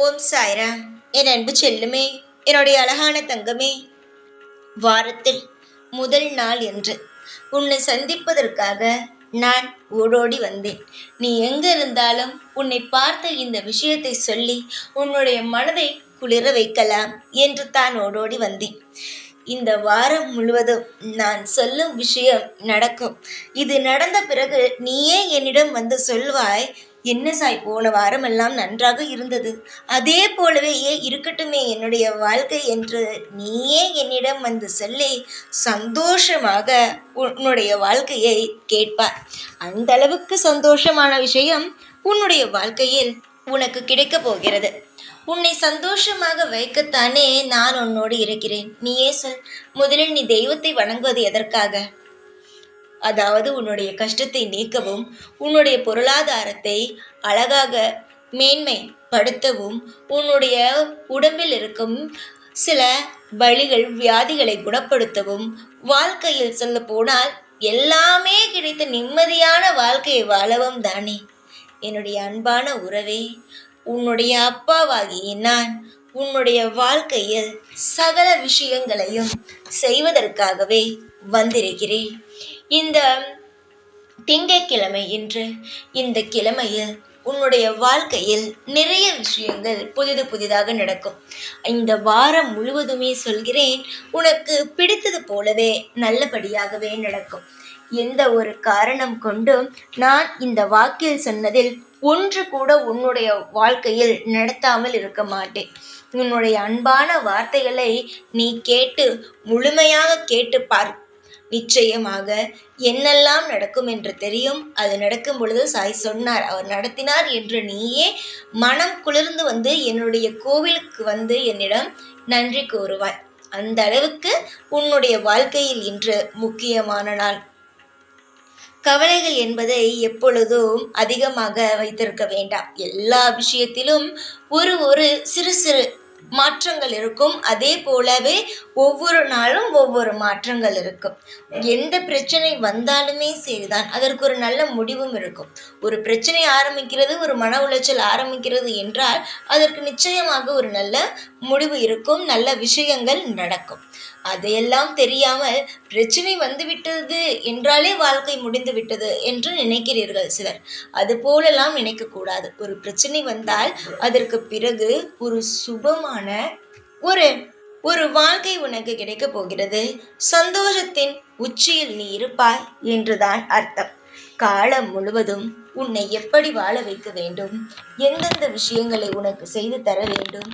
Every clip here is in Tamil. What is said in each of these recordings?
ஓம் சாய்ராம். என் அன்பு செல்லுமே, என்னுடைய அழகான தங்கமே, வாரத்தில் முதல் நாள் என்று உன்னை சந்திப்பதற்காக நான் ஓடோடி வந்தேன். நீ எங்க இருந்தாலும் உன்னை பார்த்த இந்த விஷயத்தை சொல்லி உன்னுடைய மனதை குளிர வைக்கலாம் என்று தான் ஓடோடி வந்தேன். இந்த வாரம் முழுவதும் நான் சொல்லும் விஷயம் நடக்கும். இது நடந்த பிறகு நீயே என்னிடம் வந்து சொல்வாய், என்ன சாய், போன வாரம் எல்லாம் நன்றாக இருந்தது, அதே போலவே இருக்கட்டுமே என்னுடைய வாழ்க்கை என்று நீயே என்னிடம் வந்து சொல்லி சந்தோஷமாக உன்னுடைய வாழ்க்கையை கேட்பார். அந்த அளவுக்கு சந்தோஷமான விஷயம் உன்னுடைய வாழ்க்கையில் உனக்கு கிடைக்கப் போகிறது. உன்னை சந்தோஷமாக வைக்கத்தானே நான் உன்னோடு இருக்கிறேன். நீயே சொல், முதலில் நீ தெய்வத்தை வணங்குவது எதற்காக? அதாவது உன்னுடைய கஷ்டத்தை நீக்கவும், உன்னுடைய பொருளாதாரத்தை அழகாக மேன்மைப்படுத்தவும், உன்னுடைய உடம்பில் இருக்கும் சில வலிகள் வியாதிகளை குணப்படுத்தவும், வாழ்க்கையில் சொல்ல போனால் எல்லாமே கிடைத்த நிம்மதியான வாழ்க்கையை வாழவும் தானே. என்னுடைய அன்பான உறவே, உன்னுடைய அப்பாவாகிய நான் உன்னுடைய வாழ்க்கையில் சகல விஷயங்களையும் செய்வதற்காகவே வந்திருக்கிறேன். இந்த திங்கட்கிழமை என்று இந்த கிழமையில் உன்னுடைய வாழ்க்கையில் நிறைய விஷயங்கள் புதிதாக நடக்கும். இந்த வாரம் முழுவதுமே சொல்கிறேன், உனக்கு பிடித்தது போலவே நல்லபடியாகவே நடக்கும். எந்த ஒரு காரணம் கொண்டும் நான் இந்த வாக்கில் சொன்னதில் ஒன்று கூட உன்னுடைய வாழ்க்கையில் நடத்தாமல் இருக்க மாட்டேன். உன்னுடைய அன்பான வார்த்தைகளை நீ கேட்டு முழுமையாக கேட்டு பார். நிச்சயமாக என்னெல்லாம் நடக்கும் என்று தெரியும். அது நடக்கும் பொழுது சாய் சொன்னார், அவர் நடத்தினார் என்று நீயே மனம் குளிர்ந்து வந்து என்னுடைய கோவிலுக்கு வந்து என்னிடம் நன்றி கூறுவாய். அந்த அளவுக்கு உன்னுடைய வாழ்க்கையில் இன்று முக்கியமான நாள். கவலைகள் என்பதை எப்பொழுதும் அதிகமாக வைத்திருக்க வேண்டாம். எல்லா விஷயத்திலும் ஒரு சிறு சிறு மாற்றங்கள் இருக்கும். அதே போலவே ஒவ்வொரு நாளும் ஒவ்வொரு மாற்றங்கள் இருக்கும். எந்த பிரச்சனை வந்தாலுமே சரிதான், அதற்கு ஒரு நல்ல முடிவும் இருக்கும். ஒரு பிரச்சனை ஆரம்பிக்கிறது, ஒரு மன உளைச்சல் ஆரம்பிக்கிறது என்றால் அதற்கு நிச்சயமாக ஒரு நல்ல முடிவு இருக்கும், நல்ல விஷயங்கள் நடக்கும். அதையெல்லாம் தெரியாமல் பிரச்சனை வந்துவிட்டது என்றாலே வாழ்க்கை முடிந்து விட்டது என்று நினைக்கிறீர்கள் சிலர். அது போலெல்லாம் நினைக்கக்கூடாது. ஒரு பிரச்சனை வந்தால் அதற்கு பிறகு ஒரு சுபமான ஒரு வாழ்க்கை உனக்கு கிடைக்கப் போகிறது. சந்தோஷத்தின் உச்சியில் நீ இருப்பாய் என்றுதான் அர்த்தம். காலம் முழுவதும் உன்னை எப்படி வாழ வைக்க வேண்டும், எந்தெந்த விஷயங்களை உனக்கு செய்து தர வேண்டும்,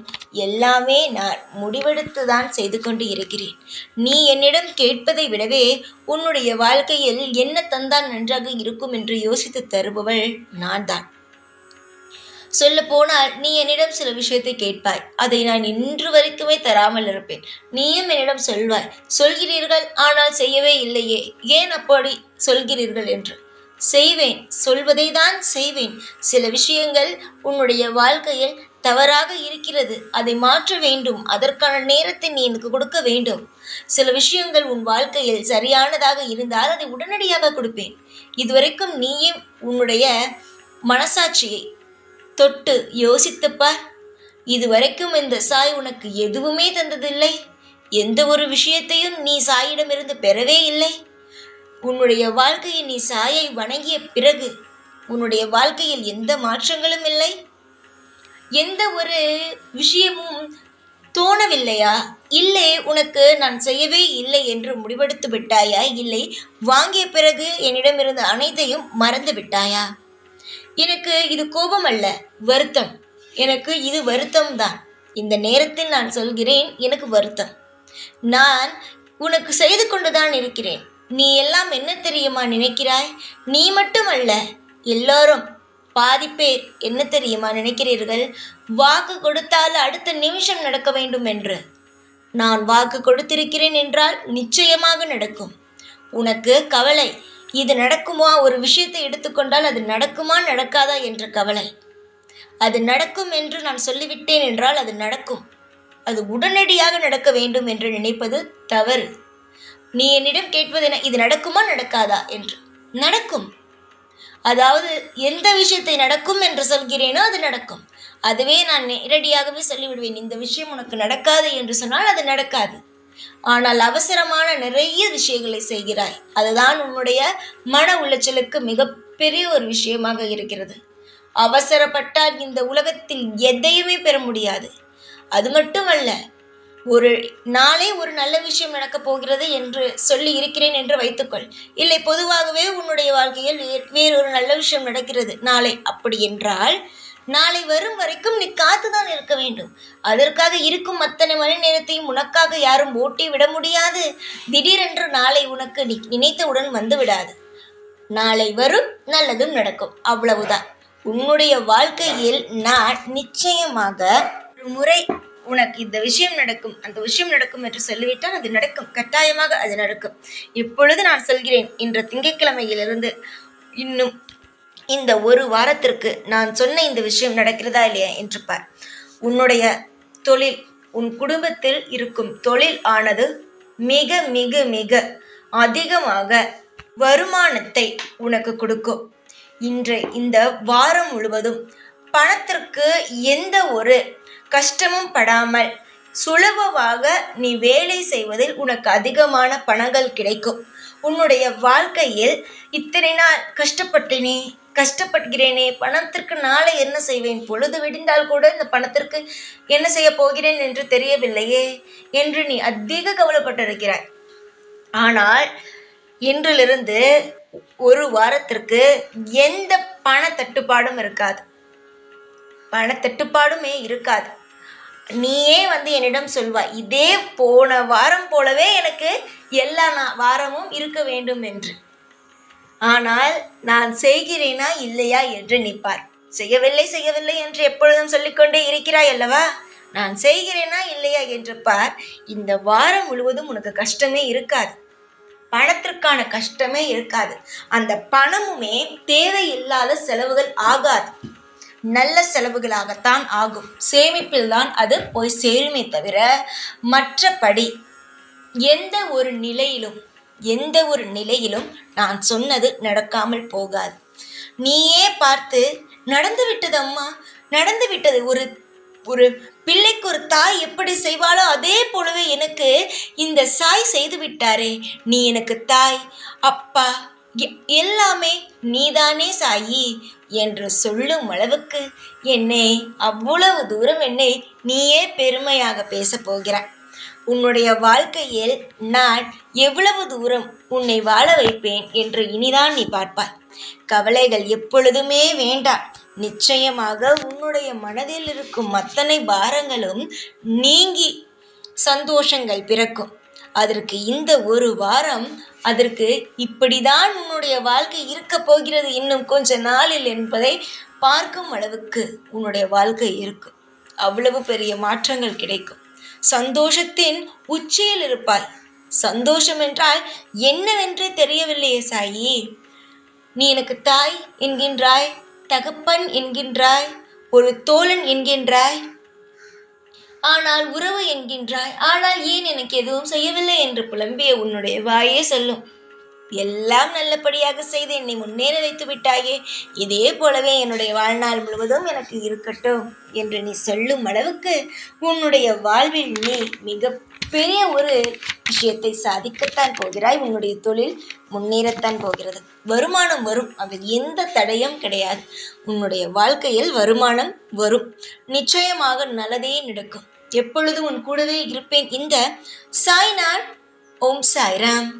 எல்லாமே நான் முடிவெடுத்து தான் செய்து கொண்டு இருக்கிறேன். நீ என்னிடம் கேட்பதை விடவே உன்னுடைய வாழ்க்கையில் என்ன தந்தான் நன்றாக இருக்கும் என்று யோசித்து தருபவள் நான் தான். சொல்ல போனால் நீ என்னிடம் சில விஷயத்தை கேட்பாய், அதை நான் இன்று வரைக்குமே தராமல் இருப்பேன். நீயும் என்னிடம் சொல்கிறீர்கள், ஆனால் செய்யவே இல்லையே, ஏன் அப்படி சொல்கிறீர்கள் என்று. செய்வேன், சொல்வதை தான் செய்வேன். சில விஷயங்கள் உன்னுடைய வாழ்க்கையில் தவறாக இருக்கிறது, அதை மாற்ற வேண்டும். அதற்கான நேரத்தை நீ எனக்கு கொடுக்க வேண்டும். சில விஷயங்கள் உன் வாழ்க்கையில் சரியானதாக இருந்தால் அதை உடனடியாக கொடுப்பேன். இதுவரைக்கும் நீயே உன்னுடைய மனசாட்சியை தொட்டு யோசித்துப்பார். இதுவரைக்கும் இந்த சாய் உனக்கு எதுவுமே தந்ததில்லை. எந்த ஒரு விஷயத்தையும் நீ சாயிடமிருந்து பெறவே இல்லை. உன்னுடைய வாழ்க்கையை நீ சாயை வணங்கிய பிறகு உன்னுடைய வாழ்க்கையில் எந்த மாற்றங்களும் இல்லை. எந்த ஒரு விஷயமும் தோணவில்லையா? இல்லை, உனக்கு நான் செய்யவே இல்லை என்று முடிவெடுத்து விட்டாயா? இல்லை, வாங்கிய பிறகு என்னிடமிருந்து அனைத்தையும் மறந்து விட்டாயா? எனக்கு இது கோபம் அல்ல, வருத்தம். எனக்கு இது வருத்தம்தான். இந்த நேரத்தில் நான் சொல்கிறேன், எனக்கு வருத்தம். நான் உனக்கு செய்து கொண்டுதான் இருக்கிறேன். நீ எல்லாம் என்ன தெரியுமா நினைக்கிறாய்? நீ மட்டுமல்ல, எல்லோரும் பாதி பேர் என்ன தெரியுமா நினைக்கிறீர்கள்? வாக்கு கொடுத்தால் அடுத்த நிமிஷம் நடக்க வேண்டும் என்று. நான் வாக்கு கொடுத்திருக்கிறேன் என்றால் நிச்சயமாக நடக்கும். உனக்கு கவலை, இது நடக்குமா? ஒரு விஷயத்தை எடுத்துக்கொண்டால் அது நடக்குமா நடக்காதா என்ற கவலை. அது நடக்கும் என்று நான் சொல்லிவிட்டேன் என்றால் அது நடக்கும். அது உடனடியாக நடக்க வேண்டும் என்று நினைப்பது தவறு. நீ என்னிடம் கேட்பது என்ன? இது நடக்குமா நடக்காதா என்று. நடக்கும். அதாவது எந்த விஷயத்தை நடக்கும் என்று சொல்கிறேனோ அது நடக்கும். அதுவே நான் நேரடியாகவே சொல்லிவிடுவேன். இந்த விஷயம் உனக்கு நடக்காது என்று சொன்னால் அது நடக்காது. ஆனால் அவசரமான நிறைய விஷயங்களை செய்கிறாய். அதுதான் உன்னுடைய மன உளைச்சலுக்கு மிகப்பெரிய ஒரு விஷயமாக இருக்கிறது. அவசரப்பட்டால் இந்த உலகத்தில் எதையுமே பெற முடியாது. அது மட்டுமல்ல, ஒரு நாளே ஒரு நல்ல விஷயம் நடக்கப் போகிறது என்று சொல்லி இருக்கிறேன் என்று வைத்துக்கொள். இல்லை, பொதுவாகவே உன்னுடைய வாழ்க்கையில் வேறொரு நல்ல விஷயம் நடக்கிறது நாளை. அப்படி என்றால் நாளை வரும் வரைக்கும் நீ காத்துதான் இருக்க வேண்டும். அதற்காக இருக்கும் அத்தனை மணி நேரத்தையும் உனக்காக யாரும் ஓட்டி விட முடியாது. திடீரென்று நாளை உனக்கு நீ நினைத்தவுடன் வந்து விடாது. நாளை வரும், நல்லதும் நடக்கும், அவ்வளவுதான். உன்னுடைய வாழ்க்கையில் நான் நிச்சயமாக ஒரு முறை உனக்கு இந்த விஷயம் நடக்கும், அந்த விஷயம் நடக்கும் என்று சொல்லிவிட்டால் அது நடக்கும். கட்டாயமாக அது நடக்கும். இப்பொழுது நான் சொல்கிறேன், இன்று திங்கட்கிழமையிலிருந்து இன்னும் இந்த ஒரு வாரத்திற்கு நான் சொன்ன இந்த விஷயம் நடக்கிறதா இல்லையா என்று பார். உன்னுடைய தொழில், உன் குடும்பத்தில் இருக்கும் தொழில் ஆனது மிக மிக மிக அதிகமாக வருமானத்தை உனக்கு கொடுக்கும். இன்று இந்த வாரம் முழுவதும் பணத்திற்கு எந்த ஒரு கஷ்டமும் படாமல் சுலபமாக நீ வேலை செய்வதில் உனக்கு அதிகமான பணங்கள் கிடைக்கும். உன்னுடைய வாழ்க்கையில் இத்தனை நாள் கஷ்டப்படுகிறேனே, பணத்திற்கு நாளை என்ன செய்வேன், பொழுது விடிந்தால் கூட இந்த பணத்திற்கு என்ன செய்ய போகிறேன் என்று தெரியவில்லையே என்று நீ அதிக கவலைப்பட்டிருக்கிறாய். ஆனால் இன்றிலிருந்து ஒரு வாரத்திற்கு எந்த பண தட்டுப்பாடும் இருக்காது. பணத்தட்டுப்பாடுமே இருக்காது. நீயே என்னிடம் சொல்வாய், இதே போன வாரம் போலவே எனக்கு எல்லா வாரமும் இருக்க வேண்டும் என்று. ஆனால் நான் செய்கிறேனா இல்லையா என்று நிற்பார். செய்யவில்லை என்று எப்பொழுதும் சொல்லிக்கொண்டே இருக்கிறாய் அல்லவா? நான் செய்கிறேனா இல்லையா என்று பார். இந்த வாரம் முழுவதும் உனக்கு கஷ்டமே இருக்காது. பணத்திற்கான கஷ்டமே இருக்காது. அந்த பணமுமே தேவையில்லாத செலவுகள் ஆகாது. நல்ல செலவுகளாகத்தான் ஆகும். சேமிப்பில் தான் அது போய் சேருமே தவிர மற்றபடி எந்த ஒரு நிலையிலும் நான் சொன்னது நடக்காமல் போகாது. நீயே பார்த்து, நடந்து விட்டது அம்மா, நடந்து விட்டது. ஒரு பிள்ளைக்கு ஒரு தாய் எப்படி செய்வாளோ அதே போலவே எனக்கு இந்த சாய் செய்து விட்டாரே. நீ எனக்கு தாய், அப்பா, எல்லாமே நீதானே சாயி என்று சொல்லும் அளவுக்கு அவ்வளவு தூரம் என்னை நீயே பெருமையாக பேசப் போகிறாய். உன்னுடைய வாழ்க்கையில் நான் எவ்வளவு தூரம் உன்னை வாழ வைப்பேன் என்று இனிதான் நீ பார்ப்பாய். கவலைகள் எப்பொழுதுமே வேண்டாம். நிச்சயமாக உன்னுடைய மனதில் இருக்கும் அத்தனை பாரங்களும் நீங்கி சந்தோஷங்கள் பிறக்கும். அதற்கு இந்த ஒரு வாரம், அதற்கு இப்படிதான் உன்னுடைய வாழ்க்கை இருக்க போகிறது இன்னும் கொஞ்ச நாளில் என்பதை பார்க்கும் அளவுக்கு உன்னுடைய வாழ்க்கை இருக்கும். அவ்வளவு பெரிய மாற்றங்கள் கிடைக்கும். சந்தோஷத்தின் உச்சியில் இருப்பாய். சந்தோஷம் என்றால் என்னவென்றே தெரியவில்லையே சாயி. நீ எனக்கு தாய் என்கின்றாய், தகப்பன் என்கின்றாய், ஒரு தோழன் என்கின்றாய், ஆனால் உறவு என்கின்றாய். ஆனால் ஏன் எனக்கு எதுவும் செய்யவில்லை என்று புலம்பிய உன்னுடைய வாயே சொல்லும், எல்லாம் நல்லபடியாக செய்து என்னை முன்னேற வைத்து விட்டாயே, இதே போலவே என்னுடைய வாழ்நாள் முழுவதும் எனக்கு இருக்கட்டும் என்று நீ சொல்லும் அளவுக்கு உன்னுடைய வாழ்வில் நீ மிக பெரிய ஒரு விஷயத்தை சாதிக்கத்தான் போகிறாய். உன்னுடைய தொழில் முன்னேறத்தான் போகிறது. வருமானம் வரும், அதில் எந்த தடையும் கிடையாது. உன்னுடைய வாழ்க்கையில் வருமானம் வரும். நிச்சயமாக நல்லதே நடக்கும். எப்பொழுதும் உன் கூடவே இருப்பேன். இந்த சாய்நாத். ஓம் சாய்ராம்.